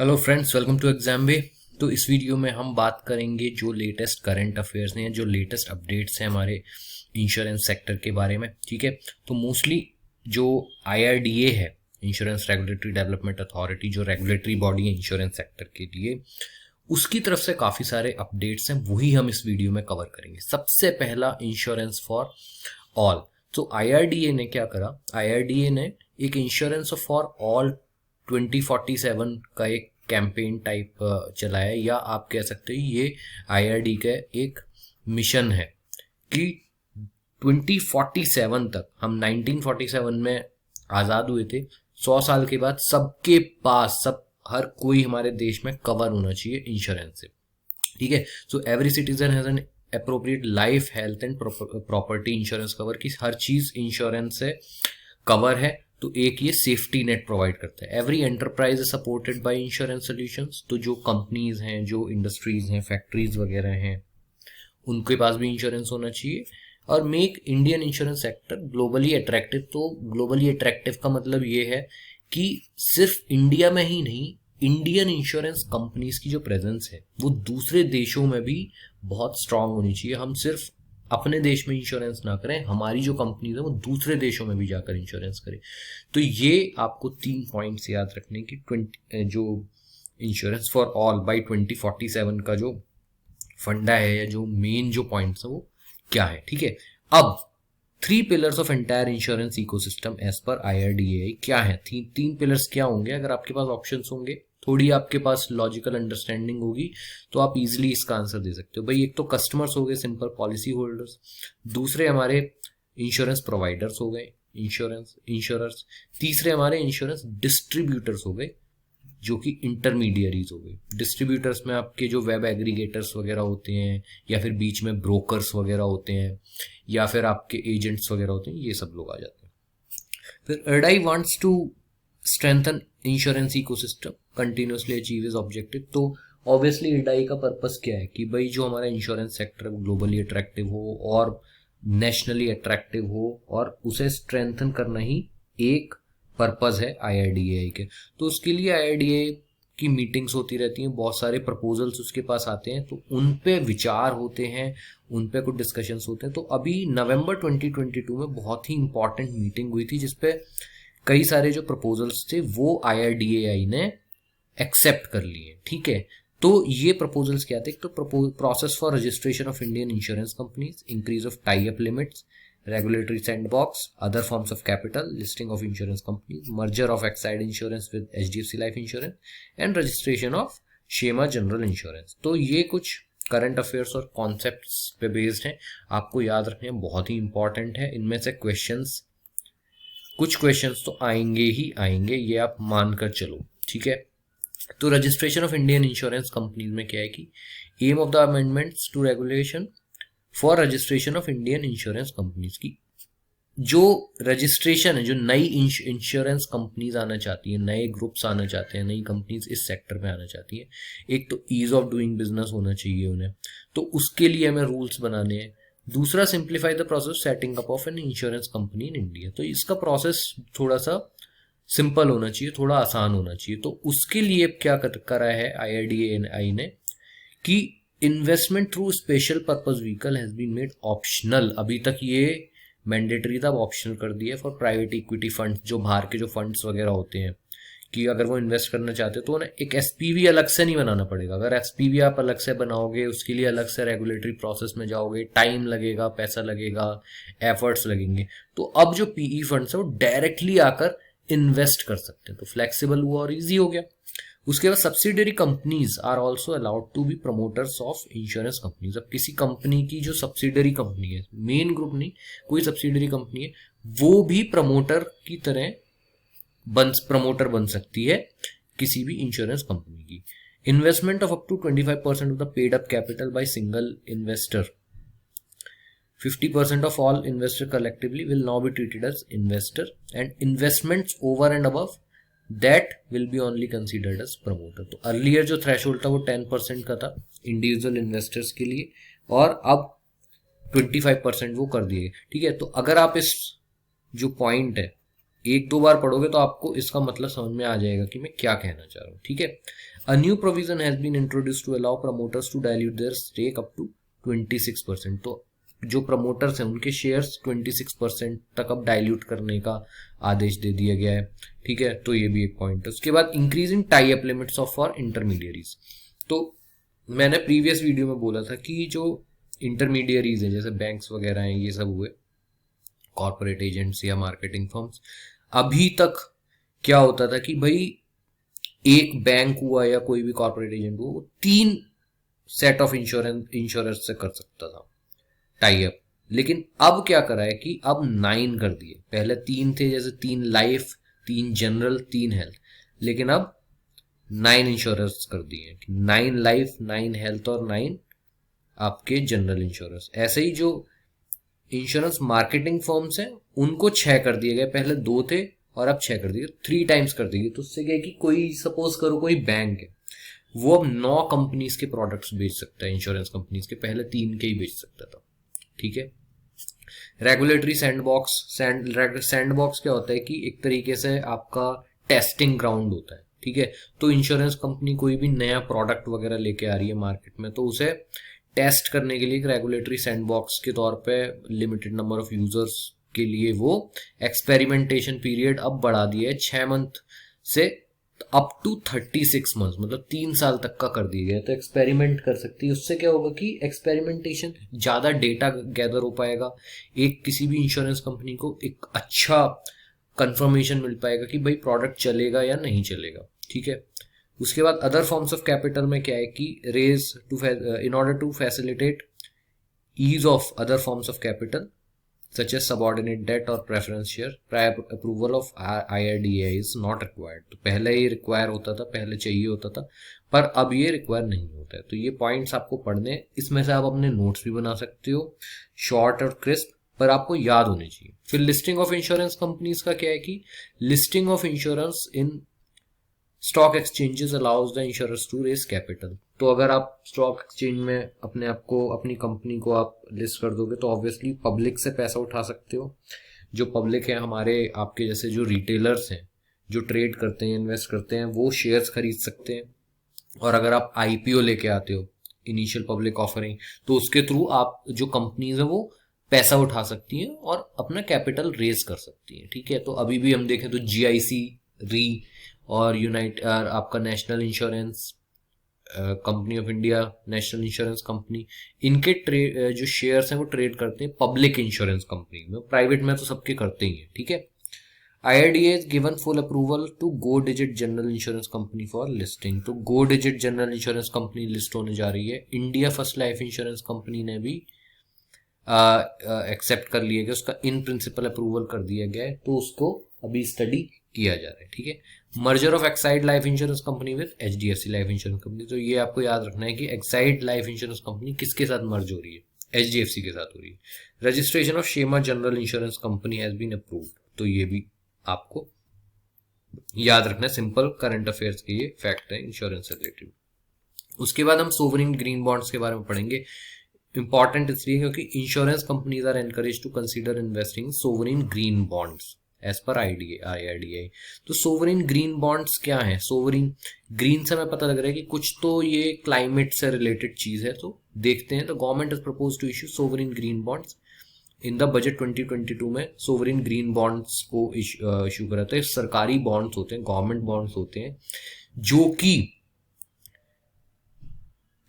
Hello friends, welcome to Exam Way. तो इस video में हम बात करेंगे जो लेटेस्ट करंट अफेयर्स हैं, जो लेटेस्ट अपडेट्स हैं हमारे इंश्योरेंस सेक्टर के बारे में। ठीक है, तो मोस्टली जो IRDA है, इंश्योरेंस रेगुलेटरी डेवलपमेंट अथॉरिटी, जो रेगुलेटरी बॉडी है इंश्योरेंस सेक्टर के लिए, उसकी तरफ से काफ़ी सारे अपडेट्स हैं, वही हम इस वीडियो में कवर करेंगे। सबसे पहला, इंश्योरेंस फॉर ऑल। तो IRDA ने क्या करा? IRDA ने एक इंश्योरेंस फॉर ऑल 2047 का एक कैंपेन टाइप चलाया, या आप कह सकते हैं ये IRD का एक मिशन है कि 2047 तक, हम 1947 में आज़ाद हुए थे, 100 साल के बाद सबके पास, हर कोई हमारे देश में कवर होना चाहिए इंश्योरेंस से। ठीक है, so every citizen has an appropriate life, health and property insurance cover, की हर चीज इंश्योरेंस से कवर है। तो एक ये सेफ्टी नेट प्रोवाइड करता है। Every enterprise is supported by insurance solutions. तो जो कंपनीज हैं, जो इंडस्ट्रीज हैं, फैक्ट्रीज वगैरह हैं, उनके पास भी इंश्योरेंस होना चाहिए। और make Indian insurance sector globally attractive. तो ग्लोबली अट्रैक्टिव का मतलब ये है कि सिर्फ इंडिया में ही नहीं, इंडियन इंश्योरेंस कंपनीज की जो प्रेजेंस है वो दूसरे देशों में भी बहुत स्ट्रांग होनी चाहिए। हम सिर्फ अपने देश में इंश्योरेंस ना करें, हमारी जो कंपनीज है वो दूसरे देशों में भी जाकर इंश्योरेंस करें। तो ये आपको 3 पॉइंट्स याद रखने की। जो इंश्योरेंस फॉर ऑल बाई 2047 का जो फंडा है, या जो मेन जो पॉइंट्स है वो क्या है। ठीक है, अब 3 pillars of entire insurance ecosystem as per IRDA क्या है? 3 पिलर्स क्या होंगे? अगर आपके पास ऑप्शंस होंगे, थोड़ी आपके पास लॉजिकल अंडरस्टैंडिंग होगी, तो आप इजीली इसका आंसर दे सकते हो। भाई, एक तो कस्टमर्स हो गए, सिंपल पॉलिसी होल्डर्स। दूसरे हमारे इंश्योरेंस प्रोवाइडर्स हो गए, इंश्योरर्स। तीसरे हमारे इंश्योरेंस डिस्ट्रीब्यूटर्स हो गए, जो कि इंटरमीडियरीज हो गए। डिस्ट्रीब्यूटर्स में आपके जो वेब एग्रीगेटर्स वगैरह होते हैं, या फिर बीच में ब्रोकर्स वगैरह होते हैं, या फिर आपके एजेंट्स वगैरह होते हैं, ये सब लोग आ जाते हैं। फिर IRDAI wants to strengthen insurance ecosystem, continuously achieve is objective. तो ऑब्वियसली IRDAI का पर्पस क्या है कि भाई जो हमारा इंश्योरेंस सेक्टर है वो ग्लोबली अट्रैक्टिव हो और नेशनली अट्रैक्टिव हो, और उसे स्ट्रेंथन करना ही एक पर्पस है IRDA के। तो उसके लिए IRDA की मीटिंग्स होती रहती हैं, बहुत सारे प्रपोजल्स उसके पास आते हैं, तो उन पे विचार होते हैं, उन पे कुछ डिस्कशंस होते हैं। तो अभी नवंबर 2022 में बहुत ही इंपॉर्टेंट मीटिंग हुई थी, जिसपे कई सारे जो प्रपोजल्स थे वो IRDAI ने एक्सेप्ट कर लिए। ठीक है, तो ये प्रपोजल्स क्या थे? तो process for registration of Indian insurance companies, increase of tie up limits, regulatory sandbox, other forms of capital, listing of insurance companies, merger of Exide Insurance with HDFC Life Insurance, and registration of Shema General Insurance। तो ये कुछ current affairs और concepts पे based हैं, आपको याद रखने बहुत ही इंपॉर्टेंट है। इनमें से कुछ क्वेश्चंस तो आएंगे ही आएंगे, ये आप मानकर चलो। ठीक है, तो registration of Indian insurance companies में क्या है कि aim of the amendments to regulation for registration of Indian insurance companies की जो रजिस्ट्रेशन है, जो नई इंश्योरेंस कंपनीज आना चाहती है, नए ग्रुप्स आना चाहते हैं, नई कंपनीज इस सेक्टर में आना चाहती है, एक तो ईज ऑफ डूइंग बिजनेस होना चाहिए उन्हें, तो उसके लिए हमें रूल्स बनाने हैं। दूसरा, simplify the process setting up of an insurance company in India. तो इसका प्रोसेस थोड़ा सा सिंपल होना चाहिए, थोड़ा आसान होना चाहिए। तो उसके लिए क्या करा है IRDAI ने कि investment through special purpose vehicle has been made optional. अभी तक ये मैंडेटरी था, अब ऑप्शनल कर दिया फॉर प्राइवेट इक्विटी फंड्स, जो बाहर के जो फंड्स वगैरह होते हैं, कि अगर वो इन्वेस्ट करना चाहते हो तो उन्हें एक SPV अलग से नहीं बनाना पड़ेगा। अगर SPV आप अलग से बनाओगे, उसके लिए अलग से रेगुलेटरी प्रोसेस में जाओगे, टाइम लगेगा, पैसा लगेगा, एफर्ट्स लगेंगे। तो अब जो PE फंड्स है वो डायरेक्टली आकर इन्वेस्ट कर सकते हैं, तो फ्लेक्सिबल हुआ और ईजी हो गया। उसके बाद subsidiary companies are also allowed to be promoters of insurance companies. अब किसी कंपनी की जो सब्सिडरी कंपनी है, मेन ग्रुप नहीं, कोई सब्सिडरी कंपनी है, वो भी प्रमोटर की तरह प्रमोटर बन सकती है किसी भी इंश्योरेंस कंपनी की। Investment of up to 25% of the paid up capital by single investor, 50% of all investor collectively will now be treated as investor, and investments over and above that will be only considered as promoter। तो earlier जो threshold था वो 10% का था individual investors के लिए, और अब 25% वो कर दिए। ठीक है, तो अगर आप इस जो पॉइंट है एक दो बार पढ़ोगे तो आपको इसका मतलब समझ में आ जाएगा कि मैं क्या कहना चाह रहा हूँ, ठीक है। A new provision has been introduced to allow promoters to dilute their stake up to 26%। तो जो प्रमोटर्स हैं उनके शेयर्स 26% तक अब डाइल्यूट करने का आदेश दे दिया गया है, ठीक है। तो ये भी एक पॉइंट है। उसके बाद increase in tie up limits of for intermediaries. तो मैंने प्रीवियस वीडियो में बोला था कि जो इंटरमीडियरीज हैं जैसे बैंक्स वगैरह हैं, ये सब हुए कॉर्पोरेट एजेंट्स या मार्केटिंग फर्म्स, अभी तक क्या होता था कि भाई एक बैंक हुआ या कोई भी कॉर्पोरेट एजेंट हुआ वो 3 सेट ऑफ इंश्योरेंस से कर सकता था टाई अप। लेकिन अब क्या करा है कि अब 9 कर दिए। पहले 3 थे, जैसे 3 लाइफ, 3 जनरल, 3 हेल्थ, लेकिन अब 9 इंश्योरेंस कर दिए, 9 लाइफ, 9 हेल्थ और 9 आपके जनरल इंश्योरेंस। ऐसे ही जो इंश्योरेंस मार्केटिंग फर्म्स हैं उनको 6 कर दिए गए। पहले 2 थे और अब 6 कर दिए, 3 टाइम्स कर दिए। तो उससे क्या है कि कोई सपोज करो कोई बैंक है, वो अब 9 कंपनीज के प्रोडक्ट्स बेच सकता है, इंश्योरेंस कंपनीज के, पहले 3 के ही बेच सकता था, ठीक है। Regulatory sandbox. सैंडबॉक्स क्या होता है कि एक तरीके से आपका टेस्टिंग ग्राउंड होता है, ठीक है। तो इंश्योरेंस कंपनी कोई भी नया प्रोडक्ट वगैरह लेके आ रही है मार्केट में, तो उसे टेस्ट करने के लिए एक रेगुलेटरी सैंडबॉक्स के तौर पे लिमिटेड नंबर ऑफ यूजर्स के लिए वो एक्सपेरिमेंटेशन पीरियड अब बढ़ा दिया है 6 मंथ से अप टू 36 मंथ, मतलब 3 साल तक का कर दिया गया। तो एक्सपेरिमेंट कर सकती है। उससे क्या होगा कि एक्सपेरिमेंटेशन ज्यादा डेटा गैदर हो पाएगा, एक किसी भी इंश्योरेंस कंपनी को एक अच्छा कंफर्मेशन मिल पाएगा कि भाई प्रोडक्ट चलेगा या नहीं चलेगा, ठीक है। उसके बाद अदर फॉर्म्स ऑफ कैपिटल में क्या है कि raise to in order to facilitate ease of other forms of capital such as subordinate debt or preference share, prior approval of IRDA is not required। तो पहले ये रिक्वायर होता था, पहले चाहिए होता था, पर अब ये रिक्वायर नहीं होता है। तो ये पॉइंट्स आपको पढ़ने, इसमें से आप अपने नोट्स भी बना सकते हो, शॉर्ट और क्रिस्प, पर आपको याद होने चाहिए। फिर लिस्टिंग ऑफ इंश्योरेंस कंपनीज का क्या है कि listing of insurance in stock exchanges allows the insurance to raise capital. तो अगर आप स्टॉक एक्सचेंज में अपने आप को, अपनी कंपनी को आप लिस्ट कर दोगे तो ऑब्वियसली पब्लिक से पैसा उठा सकते हो। जो पब्लिक है हमारे, आपके जैसे जो रिटेलर्स हैं जो ट्रेड करते हैं, इन्वेस्ट करते हैं, वो शेयर्स खरीद सकते हैं। और अगर आप आईपीओ लेके आते हो, इनिशियल पब्लिक ऑफरिंग, तो उसके थ्रू आप जो कंपनीज है वो पैसा उठा सकती हैं और अपना कैपिटल रेज कर सकती हैं, ठीक है। तो अभी भी हम देखें तो जीआईसी, री और आपका national insurance company of India, national insurance company, इनके जो शेयर्स हैं वो ट्रेड करते हैं पब्लिक इंश्योरेंस कंपनी में। प्राइवेट में तो सबके करते ही हैं, ठीक है। IRDA has given full approval to Go Digit general insurance company for listing. तो Go Digit general insurance company list होने जा रही है। India first life insurance company ने भी एक्सेप्ट कर लिया गया, उसका इन प्रिंसिपल अप्रूवल कर दिया गया है, तो उसको अभी स्टडी किया जा रहा है, ठीक है। Merger of Exide life insurance company with HDFC life insurance company. तो ये आपको याद रखना है कि एक्साइड लाइफ इंश्योरेंस कंपनी किसके साथ मर्ज हो रही है, HDFC के साथ हो रही है। Registration of Shema general insurance company has been approved. तो ये भी आपको याद रखना है, सिंपल करंट अफेयर्स के ये फैक्ट है इंश्योरेंस से रिलेटेड। उसके बाद हम सोवरिन ग्रीन बॉन्ड्स के बारे में पढ़ेंगे। इंपॉर्टेंट इसलिए क्योंकि insurance companies are encourage to consider investing sovereign green bonds as per IRDA। तो सोवरिन ग्रीन बॉन्ड्स क्या है? सोवरिन ग्रीन से हमें पता लग रहा है कि कुछ तो ये क्लाइमेट से रिलेटेड चीज है, तो देखते हैं। तो government is propose to issue sovereign green bonds in the budget 2022 में। सोवरिन ग्रीन बॉन्ड्स को इश्यू करा था। सरकारी बॉन्ड्स होते हैं, गवर्नमेंट बॉन्ड्स होते हैं, जो कि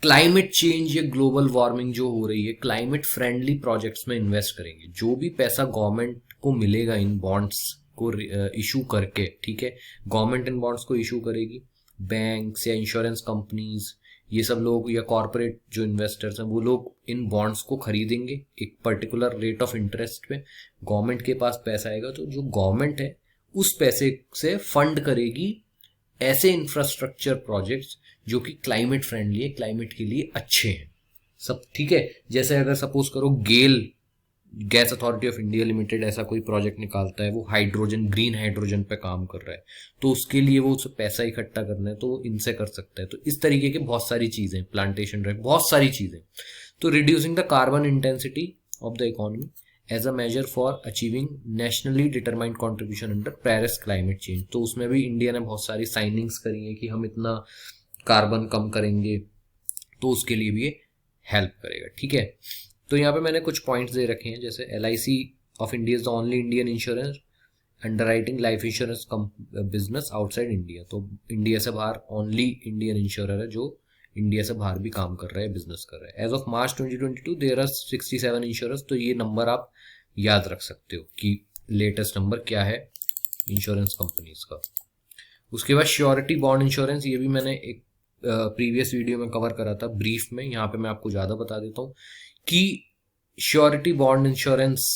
क्लाइमेट चेंज या ग्लोबल वार्मिंग जो हो रही है, क्लाइमेट फ्रेंडली प्रोजेक्ट्स में इन्वेस्ट करेंगे। जो भी पैसा गवर्नमेंट को मिलेगा इन बॉन्ड्स को इशू करके, ठीक है, गवर्नमेंट इन बॉन्ड्स को इशू करेगी। बैंक्स या इंश्योरेंस कंपनीज, ये सब लोग या कॉर्पोरेट जो इन्वेस्टर्स हैं, वो लोग इन बॉन्ड्स को खरीदेंगे एक पर्टिकुलर रेट ऑफ इंटरेस्ट पे। गवर्नमेंट के पास पैसा आएगा, तो जो गवर्नमेंट है उस पैसे से फंड करेगी ऐसे इंफ्रास्ट्रक्चर प्रोजेक्ट्स जो कि क्लाइमेट फ्रेंडली है, क्लाइमेट के लिए अच्छे हैं सब, ठीक है। जैसे अगर सपोज करो GAIL, gas authority of India limited, ऐसा कोई प्रोजेक्ट निकालता है, वो हाइड्रोजन, ग्रीन हाइड्रोजन पे काम कर रहा है, तो उसके लिए वो पैसा इकट्ठा करना है, तो वो इनसे कर सकता है। तो इस तरीके के बहुत सारी चीजें, प्लांटेशन ड्राइव, बहुत सारी चीजें। तो reducing the carbon intensity of the economy, as a major for achieving nationally determined contribution under Paris climate change. तो उसमें भी इंडिया ने बहुत सारी साइनिंग्स करी है कि हम इतना कार्बन कम करेंगे, तो उसके लिए भी ये हेल्प करेगा। ठीक है, तो यहाँ पे मैंने कुछ पॉइंट्स दे रखे हैं, जैसे LIC of India is the only Indian insurance underwriting life insurance business outside India. तो इंडिया से बाहर ओनली इंडियन इंश्योरर है जो इंडिया से बाहर भी काम कर रहा है, बिजनेस कर रहा है। As of March 2022 there are 67 insurance. तो ये नंबर आप याद रख सकते हो कि लेटेस्ट नंबर क्या है इंश्योरेंस कंपनीज का। उसके बाद श्योरिटी बॉन्ड इंश्योरेंस, ये भी मैंने एक प्रीवियस वीडियो में कवर करा था ब्रीफ में, यहाँ पे मैं आपको ज़्यादा बता देता हूँ कि surety bond insurance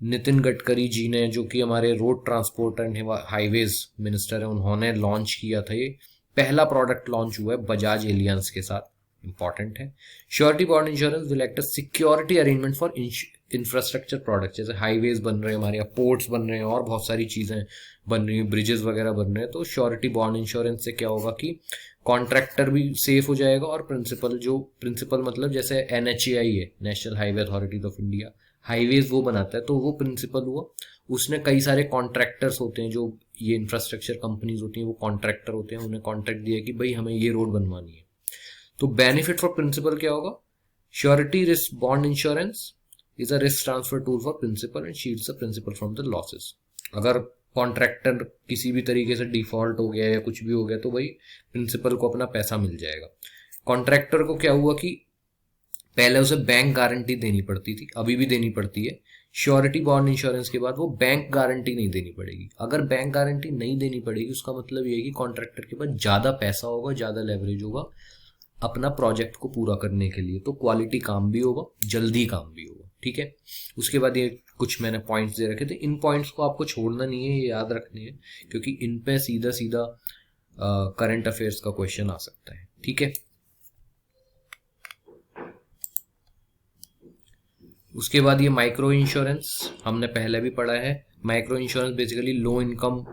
Nitin Gadkari ji ने, जो कि हमारे road transport and highways minister है, उन्होंने लॉन्च किया था। ये पहला प्रोडक्ट लॉन्च हुआ है बजाज एलियंस के साथ, इंपॉर्टेंट है। Surety bond insurance will act as security arrangement for infrastructure product, जैसे हाईवेज बन रहे हैं हमारे यहाँ, पोर्ट्स बन रहे हैं और बहुत सारी चीज़ें बन रही हैं, ब्रिजेस वगैरह बन रहे हैं। तो श्योरिटी बॉन्ड इंश्योरेंस से क्या होगा कि कॉन्ट्रैक्टर भी सेफ हो जाएगा और प्रिंसिपल मतलब जैसे NHAI है, national highway authority of India, highways वो बनाता है, तो वो प्रिंसिपल हुआ। उसने कई सारे कॉन्ट्रैक्टर्स होते हैं, जो ये इंफ्रास्ट्रक्चर कंपनीज होती हैं, वो कॉन्ट्रैक्टर होते हैं, उन्हें कॉन्ट्रैक्ट दिया कि भाई हमें ये रोड बनवानी है। तो बेनिफिट फॉर प्रिंसिपल क्या होगा? Surety risk bond insurance is a risk transfer tool for principal and shields the principal from the losses. अगर कॉन्ट्रैक्टर किसी भी तरीके से डिफॉल्ट हो गया या कुछ भी हो गया तो भाई प्रिंसिपल को अपना पैसा मिल जाएगा। कॉन्ट्रैक्टर को क्या हुआ कि पहले उसे बैंक गारंटी देनी पड़ती थी, अभी भी देनी पड़ती है। श्योरिटी बॉन्ड इंश्योरेंस के बाद वो बैंक गारंटी नहीं देनी पड़ेगी। अगर बैंक गारंटी नहीं देनी पड़ेगी उसका मतलब ये है कि कॉन्ट्रैक्टर के पास ज़्यादा पैसा होगा, ज़्यादा लेवरेज होगा अपना प्रोजेक्ट को पूरा करने के लिए, तो क्वालिटी काम भी होगा, जल्दी काम भी होगा। ठीक है, उसके बाद ये कुछ मैंने पॉइंट्स दे रखे थे, इन पॉइंट्स को आपको छोड़ना नहीं है, ये याद रखने हैं, क्योंकि इन पे सीधा सीधा करंट अफेयर्स का क्वेश्चन आ सकता है। ठीक है, उसके बाद ये माइक्रो इंश्योरेंस हमने पहले भी पढ़ा है। Micro insurance basically low income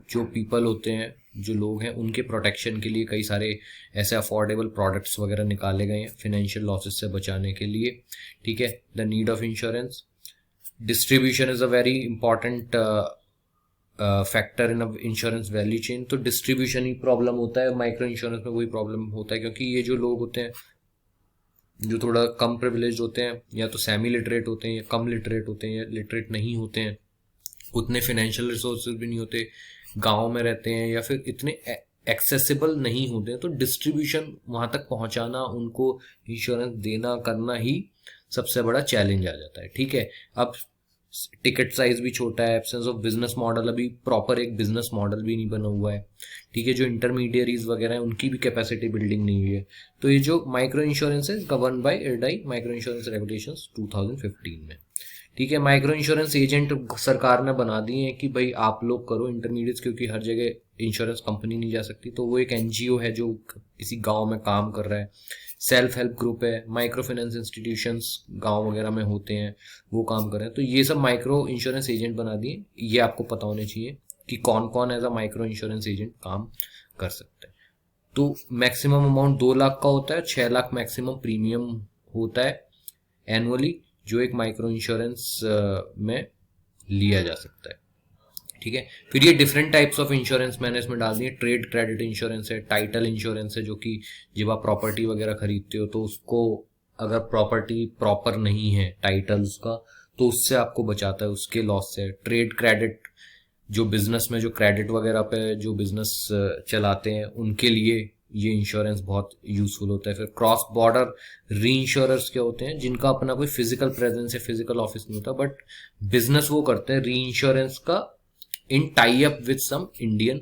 जो पीपल होते हैं, जो लोग हैं, उनके प्रोटेक्शन के लिए कई सारे ऐसे अफोर्डेबल प्रोडक्ट्स वगैरह निकाले गए हैं फाइनेंशियल लॉसेस से बचाने के लिए। ठीक है, the need of insurance, distribution is a very important factor in insurance value chain. तो डिस्ट्रीब्यूशन ही प्रॉब्लम होता है, माइक्रो इंश्योरेंस में वही प्रॉब्लम होता है, क्योंकि ये जो लोग होते हैं जो थोड़ा कम प्रिविलेज होते हैं, या तो सेमी लिटरेट होते हैं, या कम लिटरेट होते हैं, या लिटरेट नहीं होते हैं, उतने फाइनेंशियल रिसोर्सेज भी नहीं होते, गाँव में रहते हैं, या फिर इतने एक्सेसिबल नहीं होते हैं, तो डिस्ट्रीब्यूशन वहाँ तक पहुँचाना, उनको इंश्योरेंस देना करना ही सबसे बड़ा चैलेंज आ जाता है। ठीक है, अब टिकट साइज भी छोटा है, एब्सेंस ऑफ बिजनेस मॉडल, अभी प्रॉपर एक बिजनेस मॉडल भी नहीं बना हुआ है। ठीक है, जो इंटरमीडियरीज वगैरह हैं उनकी भी कैपेसिटी बिल्डिंग नहीं हुई है। तो ये जो माइक्रो इंश्योरेंस है govern by IRDAI micro insurance regulations 2015 में। ठीक है, माइक्रो इंश्योरेंस एजेंट सरकार ने बना दिए हैं कि भाई आप लोग करो इंटरमीडिएट्स, क्योंकि हर जगह इंश्योरेंस कंपनी नहीं जा सकती, तो वो एक NGO है जो किसी गाँव में काम कर रहा है। सेल्फ हेल्प ग्रुप है, माइक्रो फाइनेंस इंस्टीट्यूशंस गांव वगैरह में होते हैं, वो काम कर रहे हैं। तो ये सब माइक्रो इंश्योरेंस एजेंट बना दिए। ये आपको पता होने चाहिए कि कौन कौन as a micro insurance agent काम कर सकता है। तो मैक्सिमम अमाउंट 2 लाख का होता है, 6 लाख मैक्सिमम प्रीमियम होता है एनुअली, जो एक माइक्रो इंश्योरेंस में लिया जा सकता है। ठीक है, फिर ये डिफरेंट टाइप्स ऑफ इंश्योरेंस मैंने इसमें डाल दिए। ट्रेड क्रेडिट इंश्योरेंस है, टाइटल इंश्योरेंस है, जो कि जब आप प्रॉपर्टी वगैरह खरीदते हो तो उसको अगर प्रॉपर्टी प्रॉपर नहीं है टाइटल्स का, तो उससे आपको बचाता है, उसके लॉस से। ट्रेड क्रेडिट जो बिजनेस में जो क्रेडिट वगैरह पे जो बिजनेस चलाते हैं उनके लिए ये इंश्योरेंस बहुत यूजफुल होता है। फिर क्रॉस बॉर्डर री इंश्योरर्स क्या होते हैं, जिनका अपना कोई फिजिकल प्रेजेंस या फिजिकल ऑफिस नहीं होता, बट बिजनेस वो करते हैं री इंश्योरेंस का in tie up with some Indian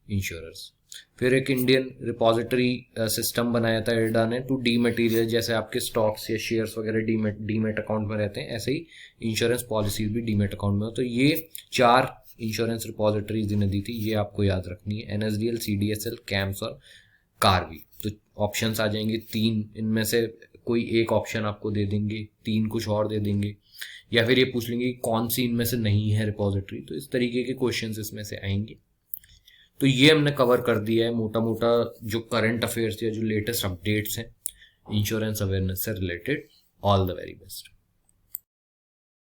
insurers. फिर एक इंडियन रिपोजिटरी सिस्टम बनाया था IRDA ने टू डीमटेरियल, जैसे आपके स्टॉक्स या शेयर्स वगैरह डीमेट अकाउंट में रहते हैं, ऐसे ही इंश्योरेंस पॉलिसीज भी डीमेट अकाउंट में हो। तो ये 4 इंश्योरेंस रिपोजिटरीज इन्हें दी थी, ये आपको याद रखनी है, NSDL, CDSL, CAMS और कार्वी। तो ऑप्शंस आ जाएंगे 3, इनमें से कोई एक ऑप्शन आपको दे देंगे, 3 कुछ और दे देंगे, या फिर ये पूछ लेंगे कि कौन सी इनमें से नहीं है रिपोजिटरी। तो इस तरीके के क्वेश्चंस इसमें से आएंगे। तो ये हमने कवर कर दिया है मोटा मोटा जो करंट अफेयर्स या जो लेटेस्ट अपडेट्स हैं इंश्योरेंस अवेयरनेस से related. All the very best.